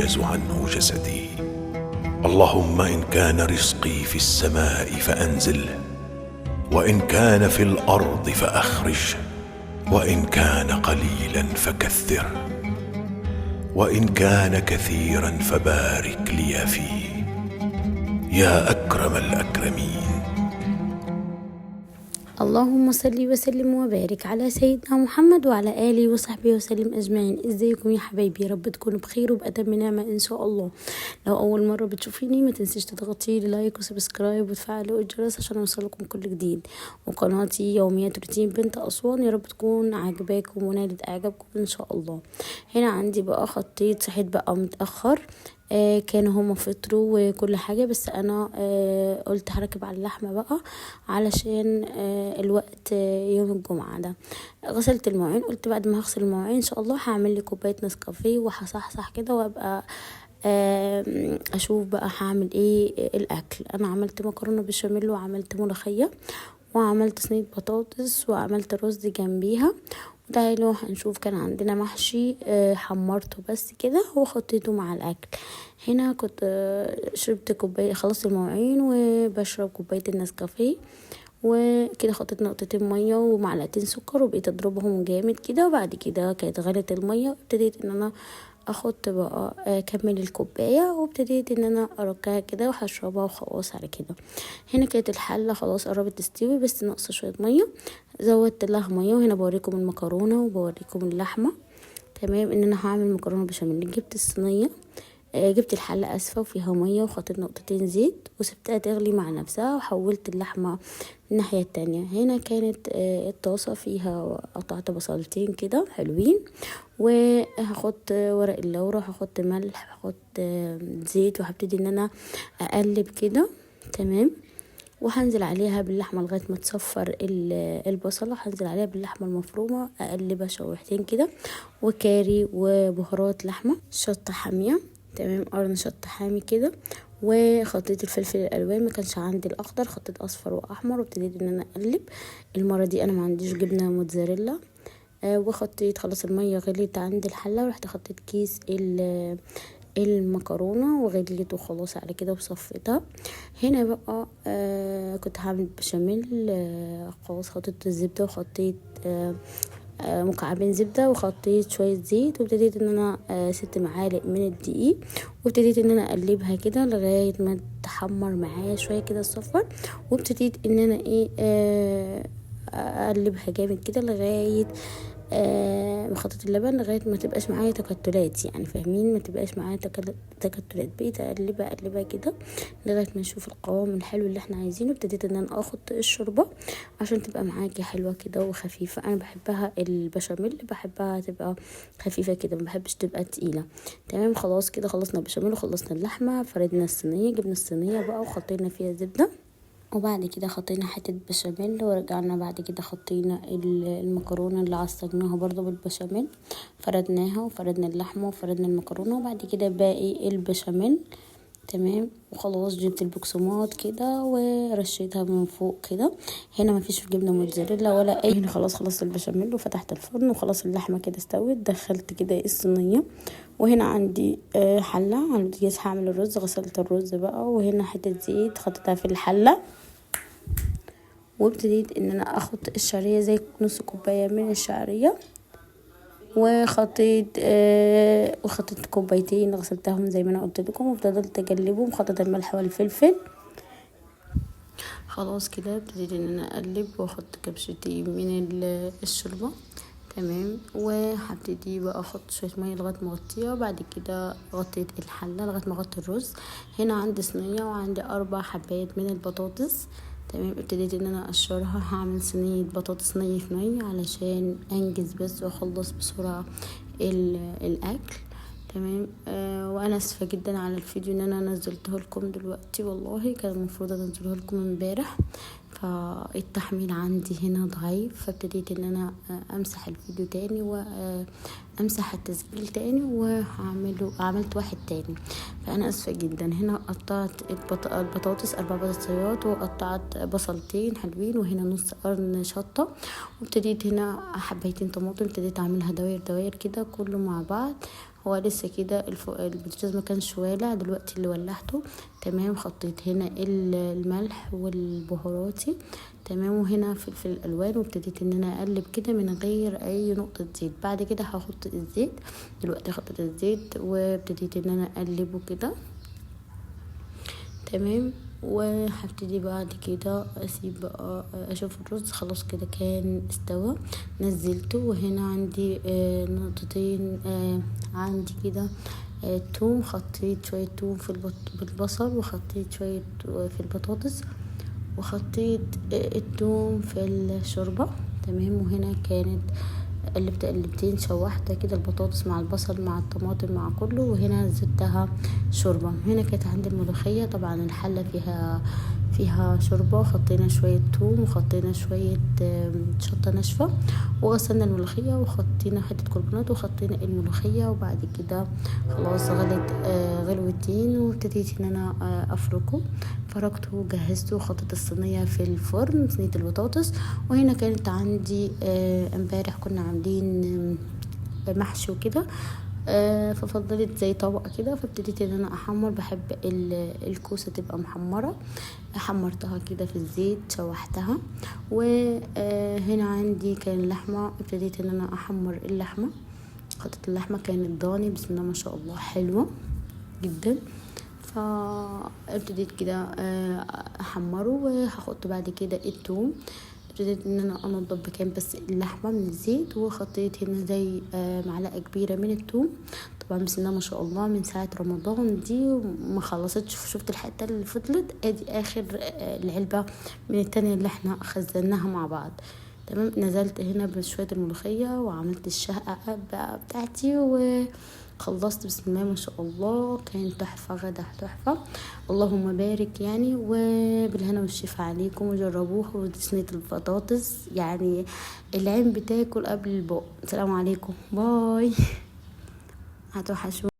يعجز عنه جسدي. اللهم إن كان رزقي في السماء فأنزله، وإن كان في الأرض فأخرجه، وإن كان قليلا فكثره، وإن كان كثيرا فبارك لي فيه يا أكرم الأكرمين. اللهم صل وسلم وبارك على سيدنا محمد وعلى آله وصحبه وسلم أجمعين. ازيكم يا حبايبي؟ يا رب تكونوا بخير وبأتم نعمة إن شاء الله. لو أول مرة بتشوفيني ما تنسيش تضغطي لايك وسبسكرايب وتفعلوا الجرس عشان يوصلكم كل جديد. وقناتي يوميات روتين بنت أسوان يا رب تكون عجباكم ونالت إعجابكم إن شاء الله. هنا عندي بقى خطيت، صحيت بقى متأخر، كانوا هما فطروا وكل حاجة، بس انا قلت هركب على اللحمة بقى علشان الوقت يوم الجمعة ده. غسلت المواعين، قلت بعد ما هغسل المواعين ان شاء الله هعمل لي كوباية نسكافيه وهصحصح كده وابقى اشوف بقى هعمل ايه الاكل. انا عملت مكرونة بشاميل وعملت ملوخية وعملت صينية بطاطس وعملت رز جنبيها. تعالوا هنشوف. كان عندنا محشي حمرته بس كده وحطيته مع الاكل. هنا كنت شربت كوبايه، خلصت المواعين وبشرب كوبايه النسكافيه، وكده حطيت نقطتين ميه ومعلقتين سكر وبقيت اضربهم جامد كده. وبعد كده كانت غلت الميه وابتديت ان انا احط بقى اكمل الكوبايه، وابتديت ان انا اركها كده وهشربها وخلاص على كده. هنا كانت الحله خلاص قربت تستوي بس ناقصه شويه ميه، زودت لها ميه. وهنا بوريكم المكرونه وبوريكم اللحمه. تمام. ان انا هعمل مكرونه بشاميل، جبت الصينيه، جبت الحله اسفه وفيها ميه وحطيت نقطتين زيت وسبتها تغلي مع نفسها، وحولت اللحمه الناحيه التانية. هنا كانت الطاسه فيها قطعت بصلتين كده حلوين، وهحط ورق اللورة، هحط ملح، هحط زيت، وهبتدي ان انا اقلب كده. تمام. وهنزل عليها باللحمه لغايه ما تصفر البصله، هنزل عليها باللحمه المفرومه اقلبها شويحتين كده، وكاري وبهارات لحمه، شطه حاميه. تمام. قرن شطه حامي كده. وخطيت الفلفل الالوان، ما كانش عندي الاخضر، خطيت اصفر واحمر، وابتديت ان انا اقلب. المره دي انا ما عنديش جبنه موتزاريلا. وخطيت خلاص الميه غليت عند الحله، ورحت خطيت كيس المكرونه وغليت وخلاص على كده وصفيتها. هنا بقى كنت هعمل بشاميل. خلاص حطيت الزبده وحطيت مكعبين زبده وحطيت شويه زيت، وابتديت ان انا 6 معالق من الدقيق، وابتديت ان انا اقلبها كده لغايه ما تحمر معايا شويه كده الصفر. وابتديت ان انا اقلبها جامد كده لغايه خطيت اللبن لغايه ما تبقاش معايا تكتلات، يعني فاهمين، ما تبقاش معايا تكتلات. بقيت اقلبها كده لغايه ما نشوف القوام الحلو اللي احنا عايزينه. ابتديت ان انا اخد الشوربه عشان تبقى معاكي حلوه كده وخفيفه. انا بحبها البشاميل، بحبها تبقى خفيفه كده، ما بحبش تبقى تقيله. تمام. خلاص كده خلصنا البشاميل وخلصنا اللحمه، فردنا الصينيه، جبنا الصينيه بقى وحطينا فيها زبده، وبعد كده حطينا حتة بشاميل، ورجعنا بعد كده حطينا المكرونة اللي عصجناها برضو بالبشاميل، فردناها وفردنا اللحمة وفردنا المكرونة، وبعد كده باقي البشاميل. تمام. وخلاص جبت البقسماط كده ورشيتها من فوق كده. هنا مفيش جبنه موتزاريلا ولا اي. هنا خلاص البشاميل وفتحت الفرن وخلاص اللحمه كده استوت. دخلت كده الصينيه، وهنا عندي حله على البوتاجاز هعمل الرز. غسلت الرز بقى، وهنا حته زيت حطيتها في الحله، وابتديت ان انا اخد الشعريه زي نص كوبايه من الشعريه، وخطيت كوبايتين غسلتهم زي ما انا قلت لكم، وفضلت اقلبهم. خطيت الملح والفلفل. خلاص كده ابتديت ان انا اقلب واحط كبشتي من الشوربه. تمام. وهبتدي بقى احط شويه ميه لغايه ما اغطيها. بعد كده غطيت الحله لغايه ما اغطي الرز. هنا عندي صينيه وعندي 4 حبات من البطاطس. تمام. ابتديت ان انا اقشرها. هعمل صينيه بطاطس ني في ني علشان انجز بس واخلص بسرعه الاكل. تمام. وانا اسفه جدا على الفيديو ان انا نزلته لكم دلوقتي، والله كان المفروض انزله لكم امبارح، فالتحميل عندي هنا ضعيف، فابتديت ان انا امسح الفيديو تاني وامسح التسجيل تاني عملت واحد تاني، فانا اسفه جدا. هنا قطعت البطاطس 4 بطاطسيات، وقطعت بصلتين حلوين، وهنا نص قرن شطه، وابتديت هنا حبيتين طماطم، ابتديت اعملها دوائر كده كله مع بعض هو لسه كده البوتاجاز ما كانش والع، دلوقتي اللي ولعته. تمام، حطيت هنا الملح والبهاراتي. تمام، وهنا فلفل الالوان، وابتديت ان انا اقلب كده من غير اي نقطه زيت. بعد كده هحط الزيت. دلوقتي حطيت الزيت وابتديت ان انا اقلبه كده. تمام، وهبتدي بعد كده اسيب بقى اشوف الرز خلاص كده كان استوى. نزلته، وهنا عندي نقطتين عندي كده توم. حطيت شوية توم في بالبصل، وحطيت شوية في البطاطس، وحطيت التوم في الشوربة. تمام، وهنا كانت قلبت قلبتين، شوحت كده البطاطس مع البصل مع الطماطم مع كله، وهنا زدتها شوربة. هنا كانت عندي الملوخية، طبعا الحلة فيها شوربة، وحطينا شوية توم، وحطينا شوية شطة ناشفة، وغسلنا الملوخية، وحطينا حتة كربونات، وحطينا الملوخية. وبعد كده خلاص غلت غلوتين، وابتديت ان انا افركه. فركته وجهزته، وحطيت الصينية في الفرن، صينية البطاطس. وهنا كانت عندي امبارح كنا عاملين محشي وكده، ففضلت زي طبقة كده، فابتديت ان انا احمر. بحب الكوسة تبقى محمرة، حمرتها كده في الزيت، شوحتها. وهنا عندي كان لحمة، ابتديت ان انا احمر اللحمة. حطيت اللحمة كانت ضاني، بسم الله ما شاء الله، حلوة جدا. فابتديت كده احمره، وهحط بعد كده الثوم. ابتديت ان انا انضف بكام بس اللحمه من الزيت، وحطيت هنا زي معلقه كبيره من الثوم. طبعا بسم الله ما شاء الله، من ساعه رمضان دي ما خلصتش. شفت الحته اللي فضلت، ادي اخر العلبه من التانية اللي احنا خزناها مع بعض. تمام، نزلت هنا بشويه الملوخيه، وعملت الشهقه بقى بتاعتي، خلصت بسم الله ما شاء الله. كان تحفة، غدا تحفة، اللهم بارك يعني. وبالهنا والشفا عليكم، وجربوها. ودي صينية البطاطس، يعني العين بتاكل قبل البق. السلام عليكم، باي، هتوحشوني.